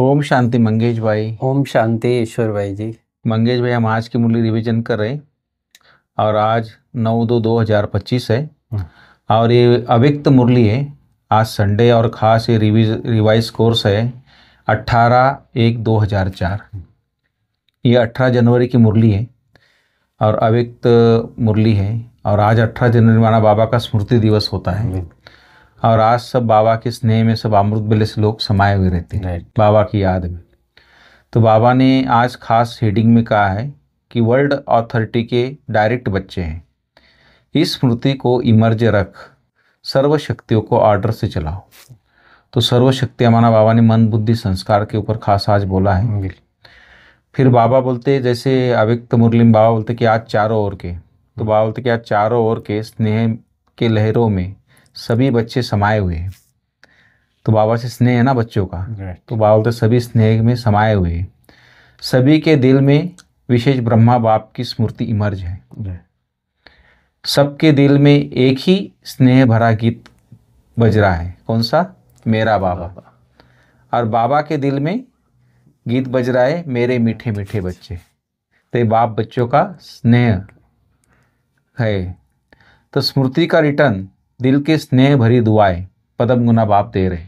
ओम शांति मंगेश भाई। ओम शांति ईश्वर भाई जी। मंगेश भाई, हम आज की मुरली रिवीजन कर रहे हैं और आज 9/2/2025 है और ये अव्यक्त मुरली है। आज संडे और ख़ास ये रिवाइज कोर्स है 18/1/2004। ये 18 जनवरी की मुरली है और अव्यक्त मुरली है। और आज 18 जनवरी माना बाबा का स्मृति दिवस होता है और आज सब बाबा के स्नेह में सब अमृत बेले से लोग समाये हुए रहते हैं बाबा की याद में। तो बाबा ने आज खास हेडिंग में कहा है कि वर्ल्ड अथॉरिटी के डायरेक्ट बच्चे हैं, इस स्मृति को इमर्ज रख, सर्व शक्तियों को ऑर्डर से चलाओ। तो सर्व शक्तियाँ माना बाबा ने मन बुद्धि संस्कार के ऊपर खास आज बोला है। फिर बाबा बोलते, जैसे अव्यक्त मुरली में बाबा बोलते कि आज चारों ओर के, तो बाबा बोलते कि आज चारों ओर के स्नेह के लहरों में सभी बच्चे समाये हुए हैं। तो बाबा से स्नेह है ना बच्चों का, तो बाबा बोलते सभी स्नेह में समाये हुए हैं। सभी के दिल में विशेष ब्रह्मा बाप की स्मृति इमर्ज है। सबके दिल में एक ही स्नेह भरा गीत बज रहा है, कौन सा? मेरा बाबा। और बाबा के दिल में गीत बज रहा है, मेरे मीठे मीठे बच्चे। तो ये बाप बच्चों का स्नेह है। तो स्मृति का रिटर्न, दिल के स्नेह भरी दुआएं पदम गुना बाप दे रहे।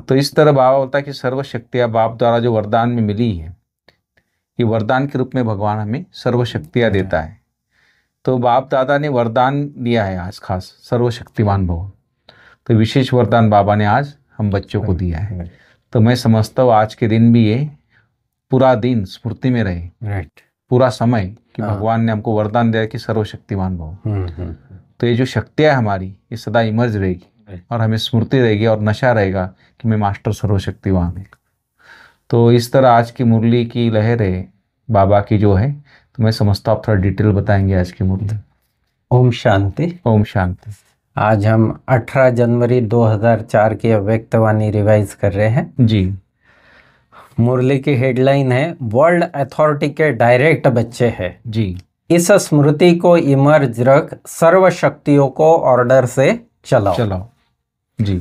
तो इस तरह बाबा होता है कि सर्व शक्तियाँ बाप द्वारा जो वरदान में मिली है, ये वरदान के रूप में भगवान हमें सर्व शक्तियाँ देता है। तो बाप दादा ने वरदान दिया है आज खास, सर्वशक्तिमान भव। तो विशेष वरदान बाबा ने आज हम बच्चों को दिया है। तो मैं समझता हूँ आज के दिन भी ये पूरा दिन स्मृति में रहे, पूरा समय कि भगवान ने हमको वरदान दिया कि सर्वशक्तिमान भव। तो ये जो शक्तियाँ है हमारी, ये सदा इमर्ज रहेगी और हमें स्मृति रहेगी और नशा रहेगा कि मैं मास्टर सर्वशक्तिवान है। तो इस तरह आज की मुरली की लहर है बाबा की जो है। तो मैं समझता हूँ आप थोड़ा डिटेल बताएंगे आज की मुरली। ओम शांति। ओम शांति। आज हम 18 जनवरी 2004 की अव्यक्तवाणी रिवाइज कर रहे हैं जी। मुरली की हेडलाइन है वर्ल्ड अथॉरिटी के डायरेक्ट बच्चे हैं जी। इस स्मृति को इमर्ज रख, सर्व शक्तियों को ऑर्डर से चलाओ। जी।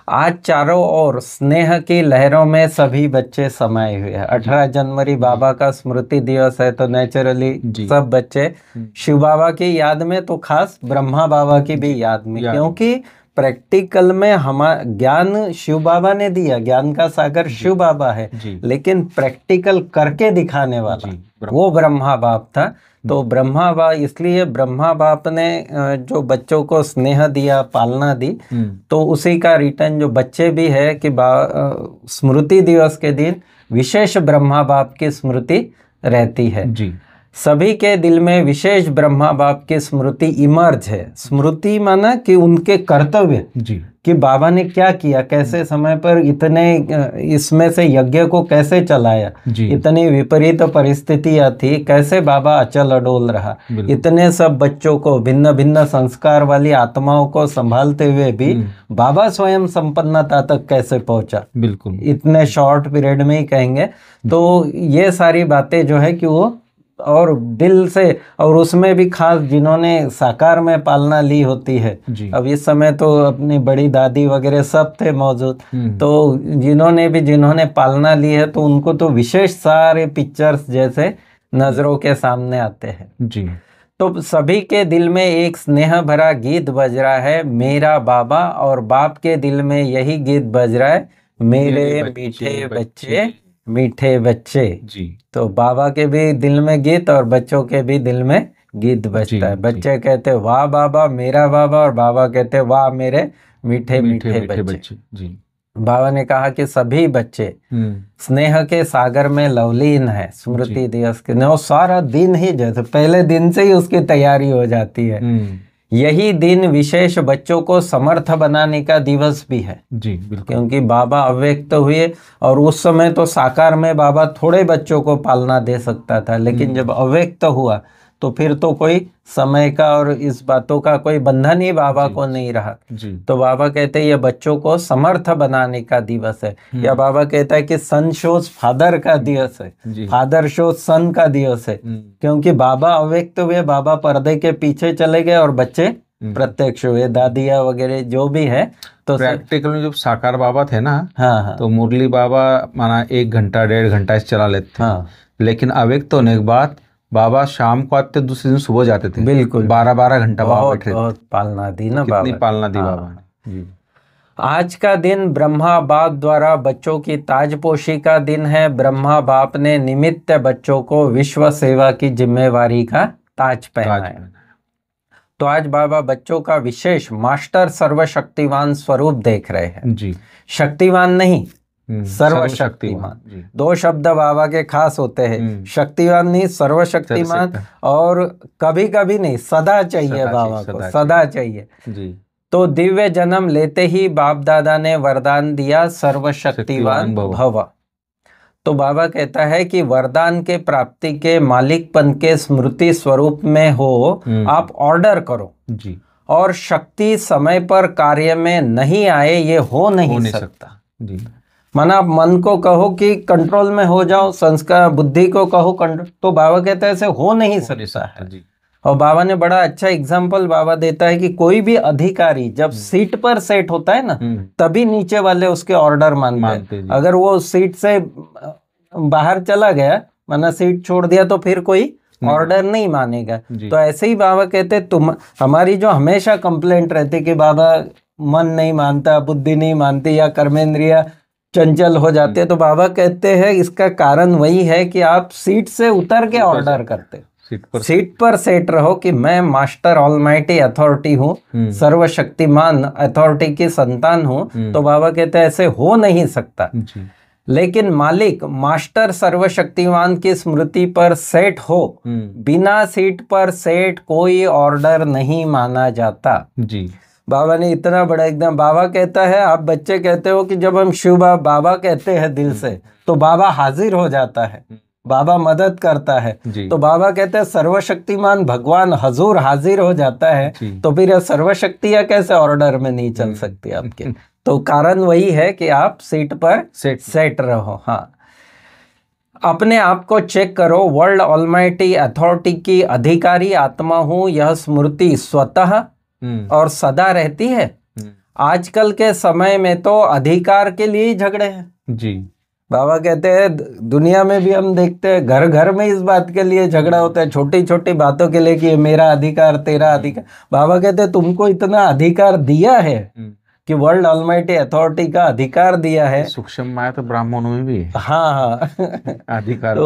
आज चारों ओर स्नेह की लहरों में सभी बच्चे समाये हुए हैं। 18 जनवरी बाबा का स्मृति दिवस है, तो नेचुरली सब बच्चे शिव बाबा की याद में, तो खास ब्रह्मा बाबा की भी याद में, क्योंकि प्रैक्टिकल में हमारा ज्ञान शिव बाबा ने दिया, ज्ञान का सागर शिव बाबा है, लेकिन प्रैक्टिकल करके दिखाने वाला वो ब्रह्मा बाप था। तो ब्रह्मा बाप, इसलिए ब्रह्मा बाप ने जो बच्चों को स्नेह दिया, पालना दी, तो उसी का रिटर्न जो बच्चे भी है कि स्मृति दिवस के दिन विशेष ब्रह्मा बाप की स्मृति रहती है। जी। सभी के दिल में विशेष ब्रह्मा बाप की स्मृति इमर्ज है। स्मृति माना कि उनके कर्तव्य, जी, कि बाबा ने क्या किया, कैसे समय पर इतने इसमें से यज्ञ को कैसे चलाया, इतनी विपरीत परिस्थितियां थी, कैसे बाबा अचल अडोल रहा, इतने सब बच्चों को, भिन्न भिन्न संस्कार वाली आत्माओं को संभालते हुए भी बाबा स्वयं संपन्नता तक कैसे पहुंचा, बिल्कुल इतने शॉर्ट पीरियड में ही कहेंगे। तो ये सारी बातें जो है कि वो और दिल से, और उसमें भी खास जिन्होंने साकार में पालना ली होती है। अब इस समय तो अपनी बड़ी दादी वगैरह सब थे मौजूद, तो जिन्होंने पालना ली है, तो उनको तो विशेष सारे पिक्चर्स जैसे नजरों के सामने आते हैं। जी। तो सभी के दिल में एक स्नेह भरा गीत बज रहा है, मेरा बाबा, और बाप के दिल में यही गीत बज रहा है, मेरे मीठे बच्चे मीठे बच्चे। जी। तो बाबा के भी दिल में गीत और बच्चों के भी दिल में गीत बजता है। बच्चे कहते वाह बाबा मेरा बाबा, और बाबा कहते वाह मेरे मीठे मीठे बच्चे। जी। बाबा ने कहा कि सभी बच्चे स्नेह के सागर में लवलीन है। स्मृति दिवस के वो सारा दिन ही, जैसे पहले दिन से ही उसकी तैयारी हो जाती है। यही दिन विशेष बच्चों को समर्थ बनाने का दिवस भी है। जी, बिल्कुल। क्योंकि बाबा अव्यक्त हुए और उस समय तो साकार में बाबा थोड़े बच्चों को पालना दे सकता था, लेकिन जब अव्यक्त हुआ तो फिर तो कोई समय का और इस बातों का कोई बंधन ही बाबा को नहीं रहा। जी। तो बाबा कहते हैं ये बच्चों को समर्थ बनाने का दिवस है। या बाबा कहता है कि सन शोज फादर का दिवस है, फादर शोज सन का दिवस है। क्योंकि बाबा अव्यक्त हुए, बाबा पर्दे के पीछे चले गए और बच्चे प्रत्यक्ष हुए, दादिया वगैरह जो भी है। तो प्रैक्टिकल में जब साकार बाबा थे ना, हाँ हाँ, तो मुरली बाबा माना 1 घंटा 1.5 घंटा इसे चला लेते थे। हाँ लेकिन अव्यक्त होने के बाद बाबा शाम को आते, दूसरे दिन सुबह जाते थे। बिल्कुल, 12-12 घंटा बाबा बहुत बैठे थे। बहुत पालना दी ना कितनी बाबा, पालना दी हाँ। बाबा ने जी। आज का दिन ब्रह्मा बाप द्वारा बच्चों की ताजपोशी का दिन है। ब्रह्मा बाप ने निमित्त बच्चों को विश्व सेवा की जिम्मेवारी का ताज पहनाया। तो आज बाबा बच्चों का विशेष मास्टर सर्वशक्तिवान स्वरूप देख रहे हैं जी। शक्तिवान नहीं, सर्वशक्तिमान। 2 शब्द बाबा के खास होते हैं, शक्तिवान नहीं, सर्वशक्तिमान। और कभी कभी नहीं, सदा चाहिए बाबा को, सदा चाहिए जी। तो दिव्य जन्म लेते ही बाप दादा ने वरदान दिया, सर्वशक्तिवान भव। तो बाबा कहता है कि वरदान के प्राप्ति के मालिकपन के स्मृति स्वरूप में हो, आप ऑर्डर करो जी। और शक्ति समय पर कार्य में नहीं आए, ये हो नहीं सकता जी। माना आप मन को कहो कि कंट्रोल में हो जाओ, संस्कार बुद्धि को कहो कंट्रोल, तो बाबा कहते हैं ऐसे हो नहीं सकता है जी। और बाबा ने बड़ा अच्छा एग्जाम्पल बाबा देता है कि कोई भी अधिकारी जब सीट पर सेट होता है ना, तभी नीचे वाले उसके ऑर्डर मानते हैं। अगर वो सीट से बाहर चला गया, माना सीट छोड़ दिया, तो फिर कोई ऑर्डर नहीं मानेगा। तो ऐसे ही बाबा कहते तुम, हमारी जो हमेशा कंप्लेंट रहती कि बाबा मन नहीं मानता, बुद्धि नहीं मानती, या कर्मेंद्रिया चंचल हो जाते हैं, तो बाबा कहते हैं इसका कारण वही है कि आप सीट से उतर के ऑर्डर करते, सीट पर सेट रहो कि मैं मास्टर ऑलमाइटी अथॉरिटी हूँ, सर्वशक्तिमान अथॉरिटी की संतान हूँ। तो बाबा कहते हैं ऐसे हो नहीं सकता। लेकिन मालिक मास्टर सर्वशक्तिमान की स्मृति पर सेट हो, बिना सीट पर सेट कोई ऑर्डर नहीं माना जाता जी। बाबा ने इतना बड़ा एकदम, बाबा कहता है, आप बच्चे कहते हो कि जब हम शिव बाबा कहते हैं दिल से, तो बाबा हाजिर हो जाता है, बाबा मदद करता है। तो बाबा कहते हैं सर्वशक्तिमान भगवान हजूर हाजिर हो जाता है, तो फिर सर्वशक्तियां कैसे ऑर्डर में नहीं चल सकती आपके। तो कारण वही है कि आप सीट पर सेट रहो। हाँ, अपने आप को चेक करो, वर्ल्ड ऑलमाइटी अथॉरिटी की अधिकारी आत्मा हूं, यह स्मृति स्वतः और सदा रहती है। आजकल के समय में तो अधिकार के लिए ही झगड़े हैं जी। बाबा कहते हैं दुनिया में भी हम देखते हैं, घर घर में इस बात के लिए झगड़ा होता है, छोटी छोटी बातों के लिए कि मेरा अधिकार तेरा अधिकार। बाबा कहते हैं तुमको इतना अधिकार दिया है कि वर्ल्ड ऑलमाइटी अथॉरिटी का अधिकार दिया है। सूक्ष्म माया तो ब्राह्मणों में भी है। हाँ अधिकार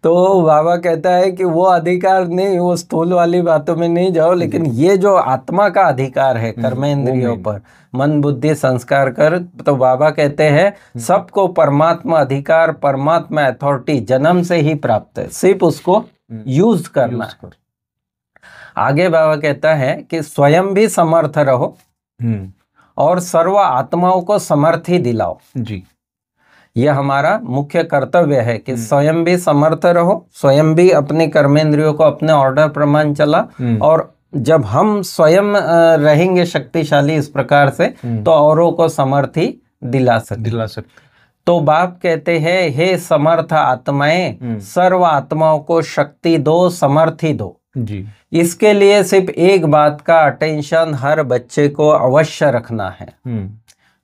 तो बाबा कहता है कि वो अधिकार नहीं, वो स्थूल वाली बातों में नहीं जाओ, लेकिन ये जो आत्मा का अधिकार है कर्मेंद्रियों पर, मन बुद्धि संस्कार कर, तो बाबा कहते हैं सबको परमात्मा अधिकार, परमात्मा अथॉरिटी जन्म से ही प्राप्त है, सिर्फ उसको यूज करना है। आगे बाबा कहता है कि स्वयं भी समर्थ रहो और सर्व आत्माओं को समर्थी दिलाओ जी। यह हमारा मुख्य कर्तव्य है कि स्वयं भी समर्थ रहो, स्वयं भी अपने कर्मेंद्रियों को अपने ऑर्डर प्रमाण चला, और जब हम स्वयं रहेंगे शक्तिशाली इस प्रकार से, तो औरों को समर्थी दिला सकते। तो बाप कहते हैं हे समर्थ आत्माएं, सर्व आत्माओं को शक्ति दो, समर्थी दो जी। इसके लिए सिर्फ एक बात का अटेंशन हर बच्चे को अवश्य रखना है।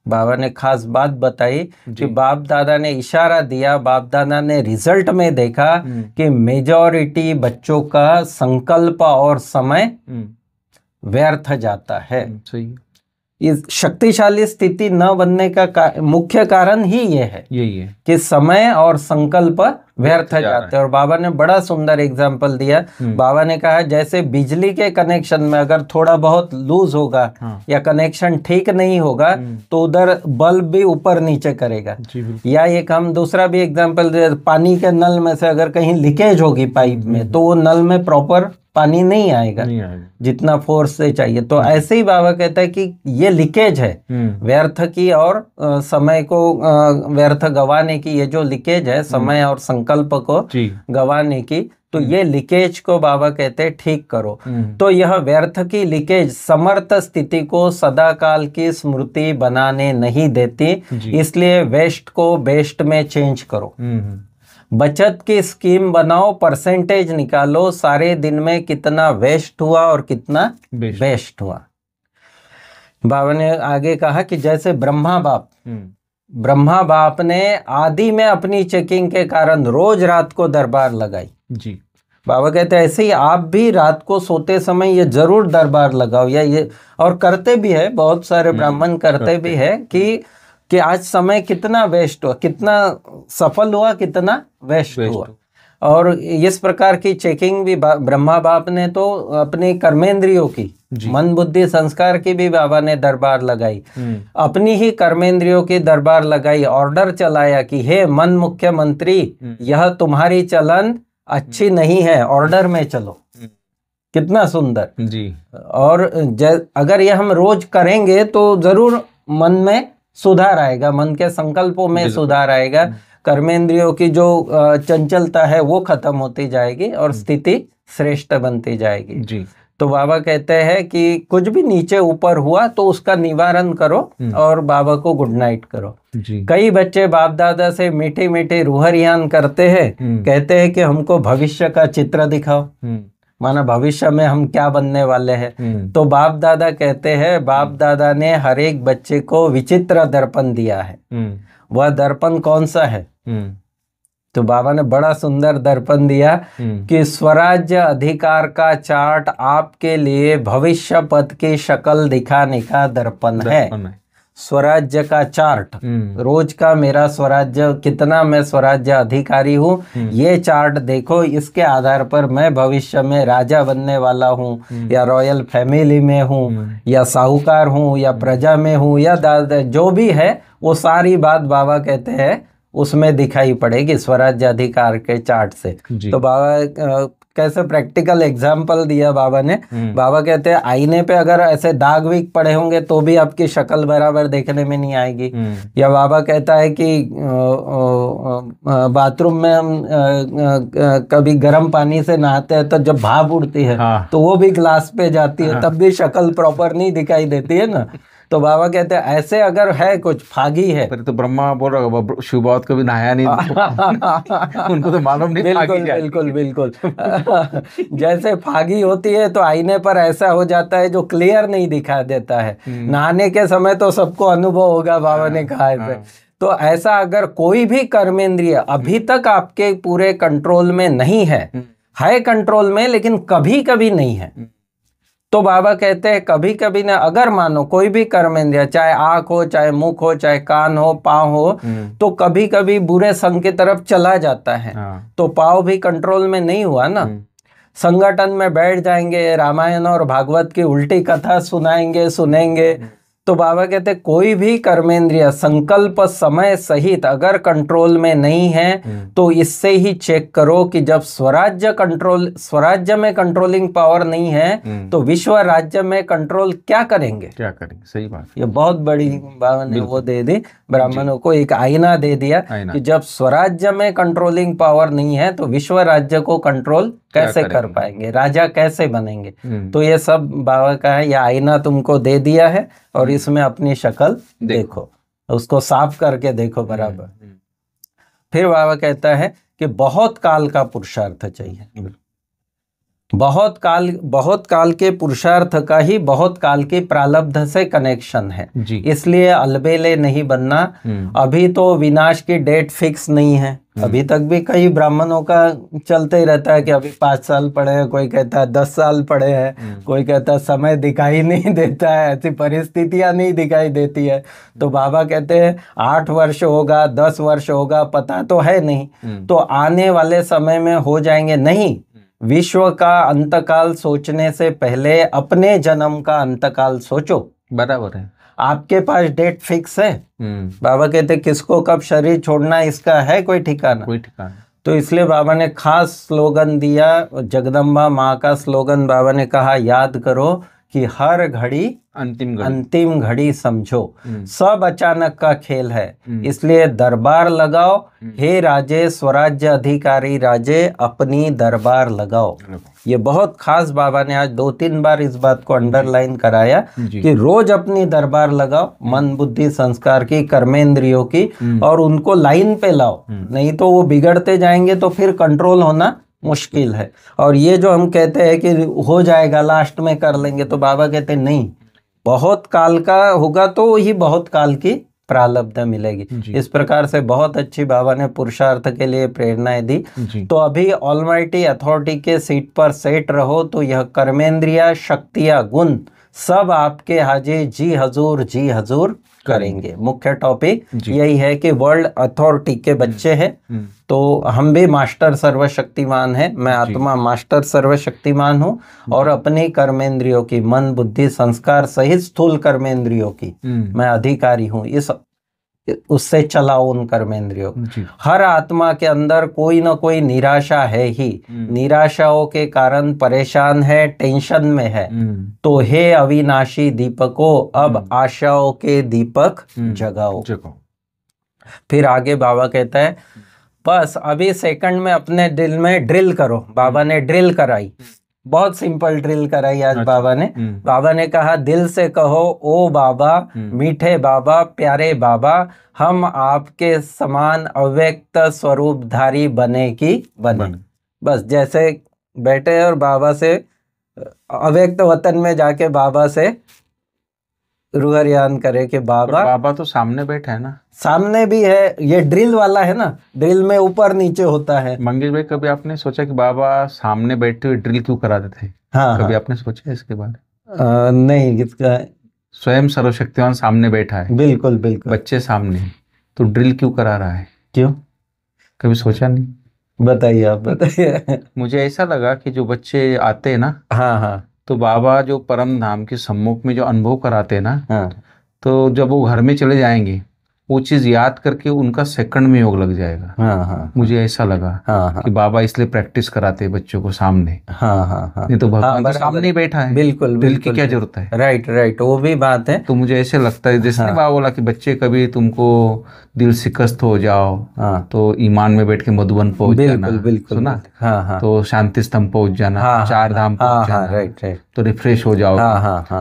बाबा ने खास बात बताई कि बाप दादा ने इशारा दिया, बाप दादा ने रिजल्ट में देखा कि मेजॉरिटी बच्चों का संकल्प और समय व्यर्थ जाता है। सही। इस शक्तिशाली स्थिति न बनने का मुख्य कारण ही ये है, यही है कि समय और संकल्प व्यर्थ जाते हैं। और बाबा ने बड़ा सुंदर एग्जाम्पल दिया। बाबा ने कहा जैसे बिजली के कनेक्शन में अगर थोड़ा बहुत लूज होगा या कनेक्शन ठीक नहीं होगा, तो उधर बल्ब भी ऊपर नीचे करेगा। या एक हम दूसरा भी एग्जाम्पल दे, पानी के नल में से अगर कहीं लीकेज होगी पाइप में, तो वो नल में प्रॉपर पानी नहीं आएगा जितना फोर्स से चाहिए। तो ऐसे ही बाबा कहता है कि ये लीकेज है व्यर्थ की और समय को व्यर्थ गंवाने की, ये जो लीकेज है समय और संकल्प को गंवाने की, तो ये लीकेज को बाबा कहते हैं ठीक करो। तो यह व्यर्थ की लीकेज समर्थ स्थिति को सदा काल की स्मृति बनाने नहीं देती, इसलिए वेस्ट को बेस्ट में चेंज करो। बचत की स्कीम बनाओ, परसेंटेज निकालो, सारे दिन में कितना वेस्ट हुआ और कितना बेस्ट हुआ। बाबा ने आगे कहा कि जैसे ब्रह्मा बाप ने आदि में अपनी चेकिंग के कारण रोज रात को दरबार लगाई जी। बाबा कहते हैं ऐसे ही आप भी रात को सोते समय ये जरूर दरबार लगाओ, या ये और करते भी है, बहुत सारे ब्राह्मण करते भी है कि आज समय कितना वेस्ट हुआ, कितना सफल हुआ, कितना वेस्ट हुआ। और इस प्रकार की चेकिंग भी ब्रह्मा बाप ने तो अपने कर्मेंद्रियों की, मन बुद्धि संस्कार की भी बाबा ने दरबार लगाई, अपनी ही कर्मेंद्रियों की दरबार लगाई, ऑर्डर चलाया कि हे मन मुख्यमंत्री, यह तुम्हारी चलन अच्छी नहीं है, ऑर्डर में चलो। कितना सुंदर जी। और अगर ये हम रोज करेंगे तो जरूर मन में सुधार आएगा, मन के संकल्पों में सुधार आएगा, कर्मेंद्रियों की जो चंचलता है वो खत्म होती जाएगी और स्थिति श्रेष्ठ बनती जाएगी जी। तो बाबा कहते हैं कि कुछ भी नीचे ऊपर हुआ तो उसका निवारण करो और बाबा को गुड नाइट करो जी। कई बच्चे बाप दादा से मीठी मीठी रूहरियान करते हैं, कहते हैं कि हमको भविष्य का चित्र दिखाओ, माना भविष्य में हम क्या बनने वाले हैं। तो बाप दादा कहते हैं, बाप दादा ने हर एक बच्चे को विचित्र दर्पण दिया है। वह दर्पण कौन सा है? तो बाबा ने बड़ा सुंदर दर्पण दिया कि स्वराज्य अधिकार का चार्ट आपके लिए भविष्य पद की शक्ल दिखाने का दर्पण है। स्वराज्य का चार्ट, रोज का मेरा स्वराज्य, कितना मैं स्वराज्य अधिकारी हूँ, ये चार्ट देखो, इसके आधार पर मैं भविष्य में राजा बनने वाला हूँ, या रॉयल फैमिली में हूँ, या साहूकार हूँ, या प्रजा में हूँ, या दादा, जो भी है वो सारी बात बाबा कहते हैं उसमें दिखाई पड़ेगी स्वराज्य अधिकार के चार्ट से। तो बाबा कैसे प्रैक्टिकल एग्जाम्पल दिया बाबा ने। बाबा कहते हैं आईने पे अगर ऐसे दाग भी पड़े होंगे तो भी आपकी शक्ल बराबर देखने में नहीं आएगी। या बाबा कहता है कि बाथरूम में हम कभी गर्म पानी से नहाते हैं तो जब भाप उड़ती है तो वो भी ग्लास पे जाती है, तब भी शक्ल प्रॉपर नहीं दिखाई देती है ना। तो बाबा कहते हैं ऐसे अगर है कुछ फागी है, तो ब्रह्मा बोल रहा शिव बाबा कभी नहाया नहीं उनको तो मालूम नहीं। बिल्कुल बिल्कुल जैसे फागी होती है तो आईने पर ऐसा हो जाता है जो क्लियर नहीं दिखा देता है। नहाने के समय तो सबको अनुभव होगा, बाबा ने कहा है। तो ऐसा अगर कोई भी कर्मेंद्रिय अभी तक आपके पूरे कंट्रोल में नहीं है कंट्रोल में, लेकिन कभी कभी नहीं है, तो बाबा कहते हैं कभी कभी ना, अगर मानो कोई भी कर्मेंद्रिय, चाहे आंख हो, चाहे मुख हो, चाहे कान हो, पाँव हो, तो कभी कभी बुरे संग की तरफ चला जाता है। तो पाँव भी कंट्रोल में नहीं हुआ ना। संगठन में बैठ जाएंगे, रामायण और भागवत की उल्टी कथा सुनेंगे। तो बाबा कहते कोई भी कर्मेंद्रिय संकल्प समय सहित अगर कंट्रोल में नहीं है तो इससे ही चेक करो कि जब स्वराज्य में कंट्रोलिंग पावर नहीं है तो विश्व राज्य में कंट्रोल क्या करेंगे। सही बात। ये बहुत बड़ी बाबा ने वो दे दी, ब्राह्मणों को एक आईना दे दिया कि जब स्वराज्य में कंट्रोलिंग पावर नहीं है तो विश्व राज्य को कंट्रोल कैसे कर पाएंगे, राजा कैसे बनेंगे। तो ये सब बाबा का है, यह आईना तुमको दे दिया है और इसमें अपनी शक्ल देखो, उसको साफ करके देखो बराबर। फिर बाबा कहता है कि बहुत काल का पुरुषार्थ चाहिए। बहुत काल के पुरुषार्थ का ही बहुत काल की प्रारब्ध से कनेक्शन है, इसलिए अलबेले नहीं बनना। अभी तो विनाश की डेट फिक्स नहीं है, अभी तक भी कई ब्राह्मणों का चलते ही रहता है कि अभी 5 साल पड़े हैं, कोई कहता है 10 साल पड़े हैं, कोई कहता है समय दिखाई नहीं देता है, ऐसी परिस्थितियां नहीं दिखाई देती है। तो बाबा कहते हैं 8 वर्ष होगा, 10 वर्ष होगा, पता तो है नहीं, तो आने वाले समय में हो जाएंगे। नहीं, विश्व का अंतकाल सोचने से पहले अपने जन्म का अंतकाल सोचो। बराबर है, आपके पास डेट फिक्स है। बाबा कहते किसको कब शरीर छोड़ना इसका है कोई ठिकाना? तो इसलिए बाबा ने खास स्लोगन दिया, जगदम्बा माँ का स्लोगन बाबा ने कहा याद करो कि हर घड़ी अंतिम घड़ी समझो, सब अचानक का खेल है, इसलिए दरबार लगाओ, हे राजे स्वराज्य अधिकारी राजे अपनी दरबार लगाओ। ये बहुत खास बाबा ने आज 2-3 बार इस बात को अंडरलाइन कराया कि रोज अपनी दरबार लगाओ, मन बुद्धि संस्कार की, कर्मेंद्रियों की, और उनको लाइन पे लाओ, नहीं तो वो बिगड़ते जाएंगे तो फिर कंट्रोल होना मुश्किल है। और ये जो हम कहते हैं कि हो जाएगा, लास्ट में कर लेंगे, तो बाबा कहते हैं नहीं, बहुत काल का होगा तो ही बहुत काल की प्रारब्ध मिलेगी। इस प्रकार से बहुत अच्छी बाबा ने पुरुषार्थ के लिए प्रेरणाएं दी। तो अभी ऑलमाइटी अथॉरिटी के सीट पर सेट रहो, तो यह कर्मेंद्रिया, शक्तियां, गुण सब आपके हाजी जी हजूर करेंगे। मुख्य टॉपिक यही है कि वर्ल्ड अथॉरिटी के बच्चे हैं, तो हम भी मास्टर सर्वशक्तिमान है, मैं आत्मा मास्टर सर्वशक्तिमान हूँ, और अपनी कर्मेंद्रियों की, मन बुद्धि संस्कार सहित स्थूल कर्मेंद्रियों की मैं अधिकारी हूँ। इस उससे चलाओ उन कर्मेंद्रियों। हर आत्मा के अंदर कोई ना कोई निराशा है ही, निराशाओं के कारण परेशान है, टेंशन में है, तो हे अविनाशी दीपको अब आशाओं के दीपक जगाओ। फिर आगे बाबा कहता है बस अभी सेकंड में अपने दिल में ड्रिल करो। बाबा ने ड्रिल कराई, बहुत सिंपल ड्रिल कराई आज बाबा ने। बाबा ने कहा दिल से कहो, ओ बाबा, मीठे बाबा, प्यारे बाबा, हम आपके समान अव्यक्त स्वरूपधारी बने की बने। बस जैसे बैठे और बाबा से अव्यक्त वतन में जाके बाबा से रूहरियान करे कि बाबा तो सामने बैठा है ना, सामने भी है, ये ड्रिल वाला है ना, ड्रिल में ऊपर नीचे होता है। मंगेश भाई, कभी आपने सोचा कि बाबा सामने बैठे हुए ड्रिल क्यों कराते थे? कभी आपने सोचा इसके बारे? नहीं, किसका? स्वयं सर्वशक्तिमान सामने बैठा है, बिल्कुल बिल्कुल, बच्चे सामने, तो ड्रिल क्यों करा रहा है? क्यों, कभी सोचा नहीं? बताइए, आप बताइए। मुझे ऐसा लगा कि जो बच्चे आते हैं ना, हाँ, तो बाबा जो परम धाम के सम्मुख में जो अनुभव कराते हैं ना, हाँ, तो जब वो घर में चले जाएंगे वो चीज याद करके उनका सेकंड में योग लग जाएगा। हाँ, मुझे ऐसा लगा कि बाबा इसलिए प्रैक्टिस कराते हैं बच्चों को सामने। नहीं तो भगवान तो सामने ही बैठा है, बिल्कुल दिल की क्या जरूरत है? राइट, वो भी बात है। तो मुझे ऐसे लगता है जैसे बाबा बोला कि बच्चे कभी तुमको दिल शिकस्त हो जाओ तो ईमान में बैठ के मधुबन पहुंच जाना, सुना? तो शांति स्तंभ पहुंच जाना, 4 धाम पहुंच जाना, तो रिफ्रेश हो जाओ।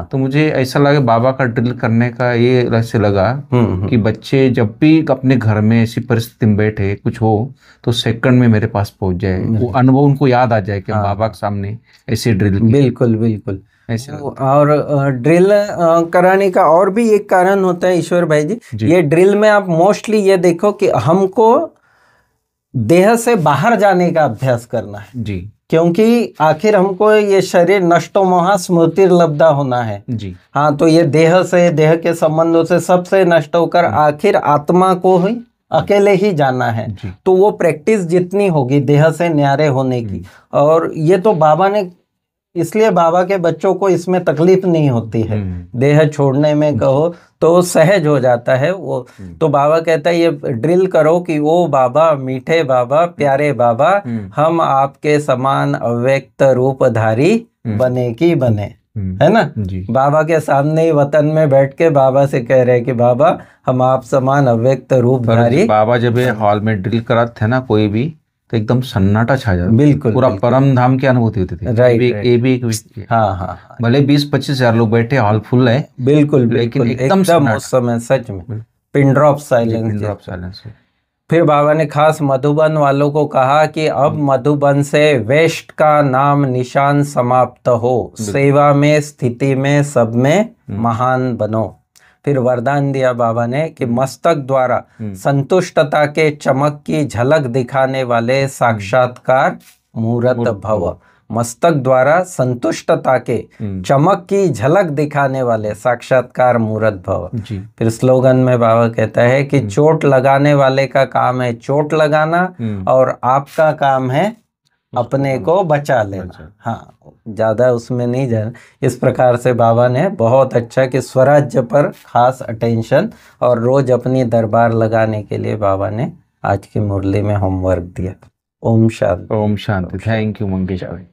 तो मुझे ऐसा लगा बाबा का ड्रिल करने का ये ऐसे लगा कि बच्चे जब भी अपने घर में ऐसी परिस्थिति में बैठे कुछ हो तो सेकंड में मेरे पास पहुंच जाए, वो अनुभव उनको याद आ जाए कि बाबा के सामने ऐसे ड्रिल। बिल्कुल ऐसे। और ड्रिल कराने का और भी एक कारण होता है ईश्वर भाई जी, ये ड्रिल में आप मोस्टली ये देखो कि हमको देह से बाहर जाने का अभ्यास करना है जी, क्योंकि आखिर हमको ये शरीर नष्टो मोहा स्मृतिर्लब्धा होना है जी। हाँ, तो ये देह से, देह के संबंधों से सबसे नष्ट होकर आखिर आत्मा को ही अकेले ही जाना है। तो वो प्रैक्टिस जितनी होगी देह से न्यारे होने की, और ये तो बाबा ने, इसलिए बाबा के बच्चों को इसमें तकलीफ नहीं होती है, देह छोड़ने में कहो तो सहज हो जाता है वो। तो बाबा कहता है ये ड्रिल करो कि ओ बाबा, मीठे बाबा, प्यारे बाबा, हम आपके समान अव्यक्त रूपधारी बने की बने, है ना? बाबा के सामने ही वतन में बैठ के बाबा से कह रहे कि बाबा हम आप समान अव्यक्त रूपधारी। बाबा जब हॉल में ड्रिल कराते थे ना कोई भी, तो एकदम सन्नाटा छा जाता, बिल्कुल पूरा परम धाम की अनुभूति होती थी। राइट, ये भी एक व्यक्ति, हाँ, भले 20-25 हजार लोग बैठे, हॉल फुल है, बिल्कुल लेकिन एकदम उस समय सच में पिन ड्रॉप साइलेंस। फिर बाबा ने खास मधुबन वालों को कहा कि अब मधुबन से वेस्ट का नाम निशान समाप्त हो, सेवा में, स्थिति में, सब में महान बनो। फिर वरदान दिया बाबा ने कि मस्तक द्वारा संतुष्टता के चमक की झलक दिखाने वाले साक्षात्कार मूर्त भव। मस्तक द्वारा संतुष्टता के चमक की झलक दिखाने वाले साक्षात्कार मूर्त भव। फिर स्लोगन में बाबा कहता है कि चोट लगाने वाले का काम है चोट लगाना, और आपका काम है अपने को बचा लेना। हाँ, ज्यादा उसमें नहीं जाना। इस प्रकार से बाबा ने बहुत अच्छा कि स्वराज्य पर खास अटेंशन, और रोज अपनी दरबार लगाने के लिए बाबा ने आज की मुरली में होमवर्क दिया। ओम शांति। ओम शांति। थैंक यू मंगेश भाई।